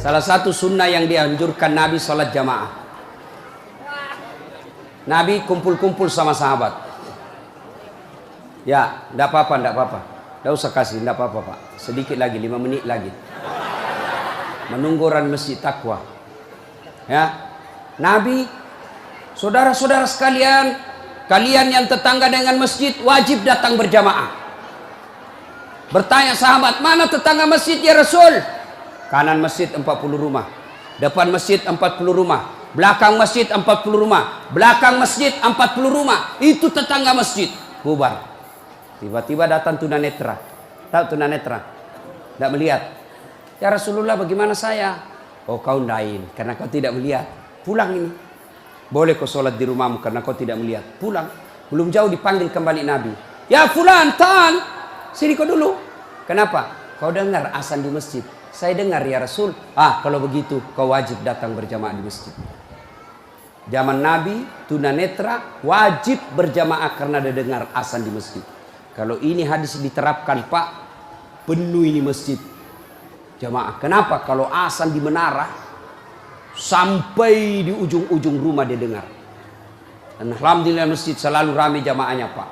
Salah satu sunnah yang dianjurkan Nabi sholat jamaah. Nabi kumpul-kumpul sama sahabat. Ya, tidak apa-apa, tidak apa-apa. Tidak usah kasih, tidak apa-apa Pak. Sedikit lagi, 5 menit lagi. Menunggu orang masjid takwa. Ya, Nabi, saudara-saudara sekalian, kalian yang tetangga dengan masjid wajib datang berjamaah. Bertanya sahabat, mana tetangga masjid ya Rasul? Kanan masjid 40 rumah, depan masjid 40 rumah, belakang masjid 40 rumah, belakang masjid 40 rumah. Itu tetangga masjid. Bubar. Tiba-tiba datang tunanetra. Tahu tunanetra? Tidak melihat. Ya Rasulullah, bagaimana saya? Oh, kau lain karena kau tidak melihat. Pulang ini. Boleh kau sholat di rumahmu karena kau tidak melihat. Pulang. Belum jauh dipanggil kembali Nabi. Ya fulan, tan. Sini kau dulu. Kenapa? Kau dengar azan di masjid. Saya dengar ya Rasul. Kalau begitu kau wajib datang berjamaah di masjid. Zaman Nabi, tunanetra wajib berjamaah karena dia dengar azan di masjid. Kalau ini hadis diterapkan Pak, penuh ini masjid jamaah. Kenapa? Kalau azan di menara sampai di ujung-ujung rumah dia dengar. Dan alhamdulillah masjid selalu ramai jamaahnya Pak.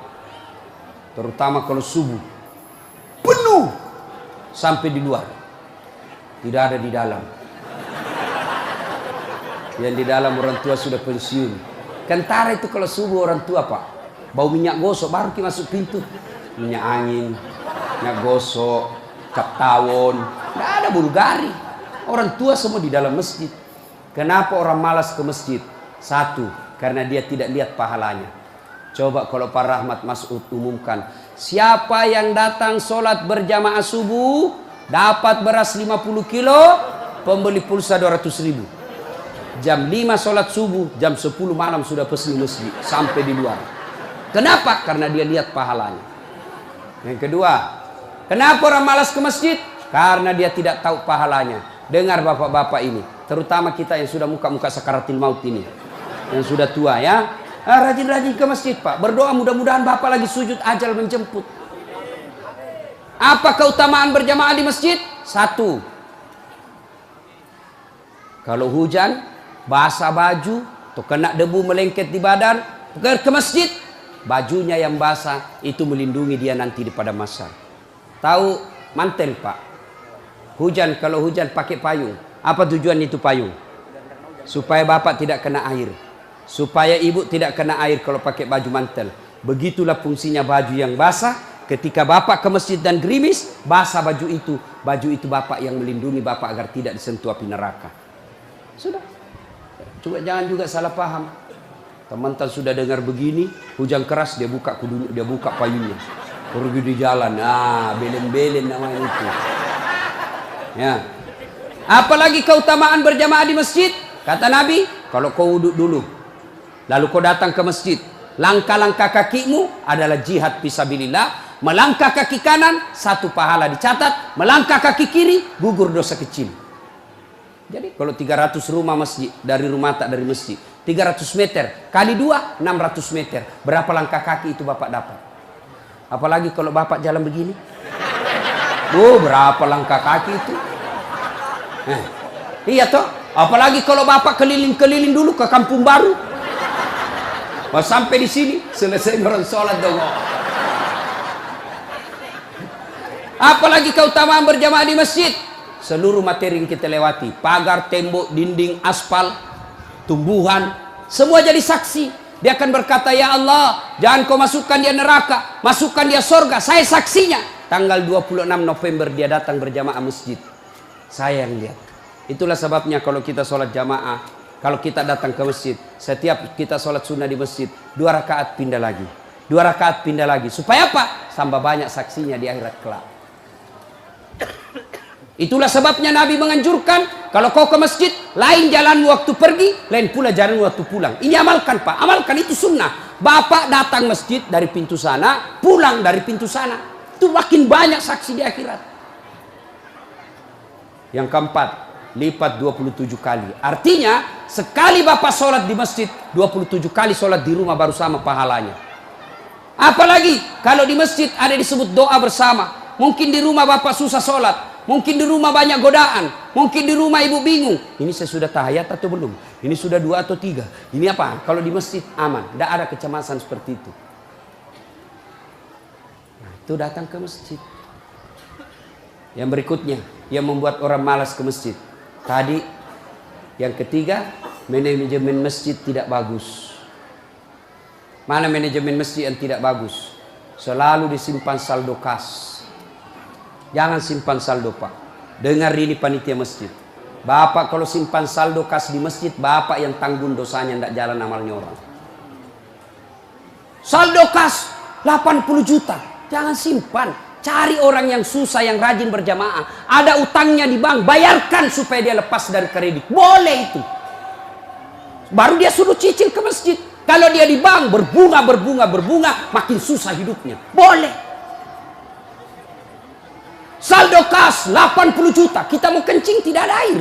Terutama kalau subuh. Penuh sampai di luar. Tidak ada di dalam. Yang di dalam orang tua sudah pensiun. Kentara itu kalau subuh orang tua Pak, bau minyak gosok baru kita masuk pintu. Minyak angin, minyak gosok, cap tawon. Tidak ada Bulgari. Orang tua semua di dalam masjid. Kenapa orang malas ke masjid? Satu, karena dia tidak lihat pahalanya. Coba kalau Pak Rahmat Mas'ud umumkan, siapa yang datang sholat berjamaah subuh dapat beras 50 kilo, pembeli pulsa 200.000. Jam 5 sholat subuh, jam 10 malam sudah pesan masjid sampai di luar. Kenapa? Karena dia lihat pahalanya. Yang kedua, kenapa orang malas ke masjid? Karena dia tidak tahu pahalanya. Dengar bapak-bapak ini, terutama kita yang sudah muka-muka sakaratil maut ini, yang sudah tua ya, rajin-rajin ke masjid Pak. Berdoa mudah-mudahan bapak lagi sujud ajal menjemput. Apa keutamaan berjamaah di masjid? Satu, kalau hujan, basah baju, atau kena debu melengket di badan, ke masjid, bajunya yang basah itu melindungi dia nanti di pada masa. Tahu mantel Pak? Hujan, kalau hujan pakai payung. Apa tujuan itu payung? Supaya bapak tidak kena air. Supaya ibu tidak kena air kalau pakai baju mantel. Begitulah fungsinya baju yang basah. Ketika bapak ke masjid dan gerimis, basah baju itu bapak yang melindungi bapak agar tidak disentuh api neraka. Sudah. Coba jangan juga salah paham. Teman-teman sudah dengar begini, hujan keras dia buka payungnya. Pergi di jalan, belen-belen namanya itu. Ya. Apalagi keutamaan berjamaah di masjid? Kata Nabi, kalau kau wudhu dulu, lalu kau datang ke masjid, langkah-langkah kakimu adalah jihad fisabilillah. Melangkah kaki kanan, 1 pahala dicatat. Melangkah kaki kiri, gugur dosa kecil. Jadi kalau 300 rumah masjid, dari rumah tak dari masjid, 300 meter, kali 2, 600 meter. Berapa langkah kaki itu bapak dapat? Apalagi kalau bapak jalan begini. Berapa langkah kaki itu? Iya toh. Apalagi kalau bapak keliling-keliling dulu ke kampung baru. Sampai di sini, selesai orang sholat dong. Apalagi keutamaan berjamaah di masjid. Seluruh materi yang kita lewati, pagar, tembok, dinding, aspal, tumbuhan, semua jadi saksi. Dia akan berkata, ya Allah, jangan kau masukkan dia neraka, masukkan dia surga. Saya saksinya. Tanggal 26 November dia datang berjamaah masjid. Saya yang lihat. Itulah sebabnya kalau kita sholat jamaah, kalau kita datang ke masjid, setiap kita sholat sunnah di masjid, 2 rakaat pindah lagi. 2 rakaat pindah lagi. Supaya apa? Tambah banyak saksinya di akhirat kelak. Itulah sebabnya Nabi menganjurkan, kalau kau ke masjid, lain jalan waktu pergi, lain pula jalan waktu pulang. Ini amalkan Pak, amalkan, itu sunnah. Bapak datang masjid dari pintu sana, pulang dari pintu sana. Itu makin banyak saksi di akhirat. Yang keempat, lipat 27 kali. Artinya, sekali bapak sholat di masjid, 27 kali sholat di rumah baru sama pahalanya. Apalagi kalau di masjid ada disebut doa bersama. Mungkin di rumah bapak susah sholat. Mungkin di rumah banyak godaan. Mungkin di rumah ibu bingung. Ini saya sudah tahiyat atau belum? Ini sudah 2 atau 3? Ini apa? Kalau di masjid aman. Tidak ada kecemasan seperti itu. Nah, itu datang ke masjid. Yang berikutnya, yang membuat orang malas ke masjid. Tadi, yang ketiga, manajemen masjid tidak bagus. Mana manajemen masjid yang tidak bagus? Selalu disimpan saldo kas. Jangan simpan saldo, Pak. Dengar ini panitia masjid. Bapak kalau simpan saldo kas di masjid, bapak yang tanggung dosanya, tidak jalan amalnya orang. Saldo kas 80 juta. Jangan simpan. Cari orang yang susah, yang rajin berjamaah. Ada utangnya di bank, bayarkan supaya dia lepas dari kredit. Boleh itu. Baru dia suruh cicil ke masjid. Kalau dia di bank berbunga, makin susah hidupnya. Boleh. Saldo kas 80 juta. Kita mau kencing tidak ada air.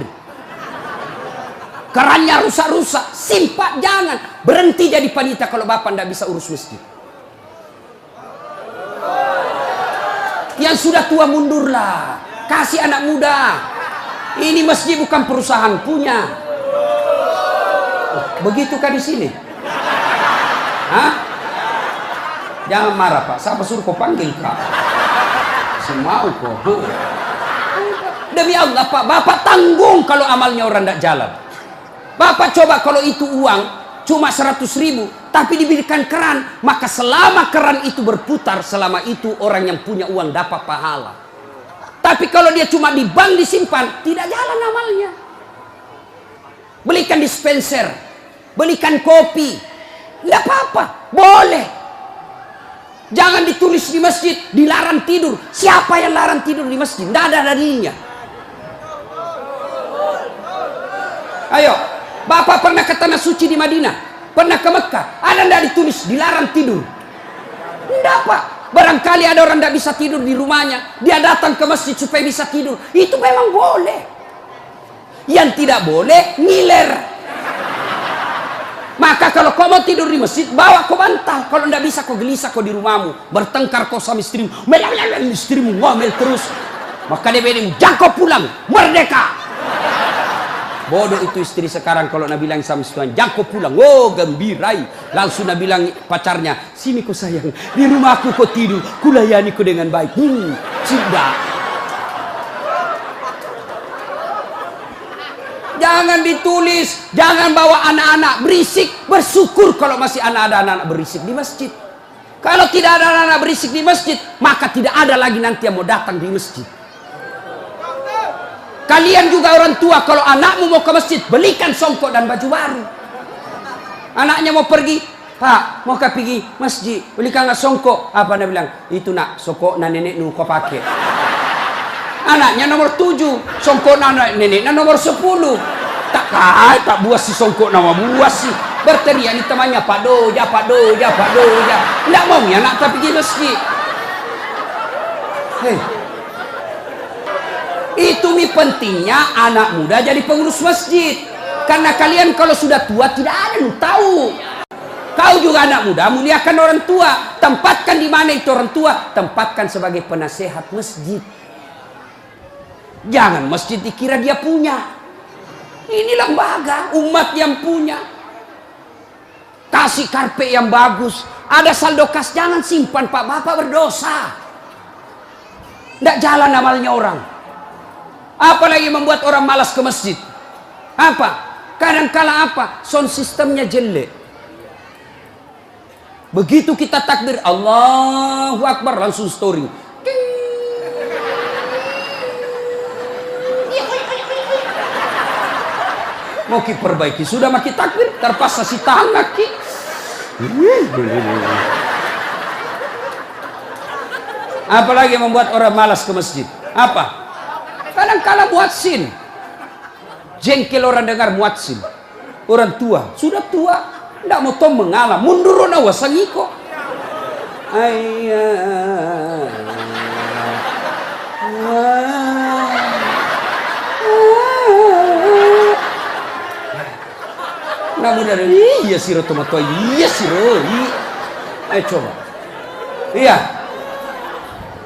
Kerannya rusak-rusak. Simpan, jangan. Berhenti jadi panitia kalau bapak tidak bisa urus masjid. Yang sudah tua mundurlah. Kasih anak muda. Ini masjid bukan perusahaan punya. Begitukah di sini? Hah? Jangan marah, Pak. Siapa suruh kau panggil, Pak? Semau kok. Demi Allah, Pak, bapak tanggung kalau amalnya orang tidak jalan. Bapak coba kalau itu uang cuma 100 ribu, tapi diberikan keran, maka selama keran itu berputar, selama itu orang yang punya uang dapat pahala. Tapi kalau dia cuma di bank disimpan, tidak jalan amalnya. Belikan dispenser, belikan kopi, tidak apa-apa, boleh. Jangan ditulis di masjid, dilarang tidur. Siapa yang larang tidur di masjid? Tidak ada dalilnya. Ayo, bapak pernah ke tanah suci di Madinah, pernah ke Mekah, ada tidak ditulis dilarang tidur? Tidak, Pak. Barangkali ada orang tidak bisa tidur di rumahnya, dia datang ke masjid supaya bisa tidur. Itu memang boleh. Yang tidak boleh, ngiler. Maka kalau kau mau tidur di masjid, bawa kau bantal. Kalau tidak bisa kau gelisah kau di rumahmu, bertengkar kau sama istrimu, istrimu ngomel terus. Maka dia bilang, jangan kau pulang, merdeka. Bodoh itu istri sekarang kalau Nabi bilang sama istrinya, jangan kau pulang. Oh, gembirai. Langsung Nabi bilang pacarnya, sini kau sayang, di rumahku kau tidur, kulayani kau dengan baik. Sudah. Jangan ditulis, jangan bawa anak-anak berisik. Bersyukur kalau masih ada anak-anak berisik di masjid. Kalau tidak ada anak-anak berisik di masjid, maka tidak ada lagi nanti yang mau datang di masjid. Kalian juga orang tua, kalau anakmu mau ke masjid, belikan songkok dan baju baru. Anaknya mau pergi, Pak, mau pergi masjid, belikan songkok. Apa dia bilang? Itu nak, songkok na nenek nu kau pakai. Anaknya nomor 7, songkok anak nenek nomor 10. Tak buas si songkok nama buas sih. Berteriak ni temannya, Pak Doja. Tidak mau ya anak tak pergi masjid. Hei. Itu nih pentingnya anak muda jadi pengurus masjid. Karena kalian kalau sudah tua tidak ada lu tahu. Kau juga anak muda, muliakan orang tua. Tempatkan di mana itu orang tua? Tempatkan sebagai penasehat masjid. Jangan masjid dikira dia punya. Ini lembaga, umat yang punya. Kasih karpet yang bagus. Ada saldo kas, jangan simpan, Pak. Bapak berdosa. Tidak jalan amalnya orang. Apalagi membuat orang malas ke masjid. Apa? Kadang-kala apa? Sound sistemnya jelek. Begitu kita takbir, Allahu Akbar, langsung story. Mau ki perbaiki, sudah maki takbir, terpaksa si tangan ki. Apalagi membuat orang malas ke masjid. Apa? Kadang-kala muadzin. Jengkel orang dengar muadzin. Orang tua, sudah tua, tidak mau tom mengalah, mundur na wasangiko. Ayah. Namun dari iya siro tomato, iya siro. Ayo coba. Iya.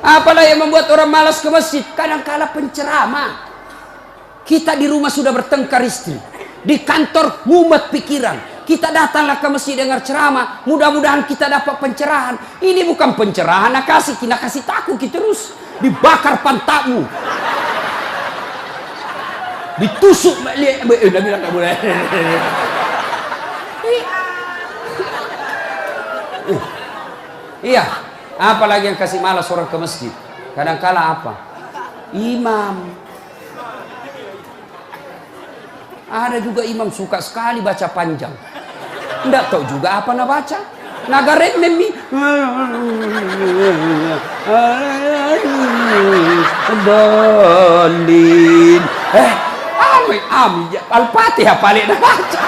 Apalah yang membuat orang malas ke masjid? Kadang-kala penceramah. Kita di rumah sudah bertengkar istri, di kantor mumet pikiran. Kita datanglah ke masjid dengar ceramah, mudah-mudahan kita dapat pencerahan. Ini bukan pencerahan, nak kasih takut kita terus. Dibakar pantatmu, ditusuk balik. Udah bilang tak boleh. Iya, apalagi yang kasih malas orang ke masjid. Kadang-kala apa? Imam. Ada juga imam suka sekali baca panjang. Tidak tahu juga apa nak baca. Nagarek memi. Dalin. Al-Fatihah paling nak baca.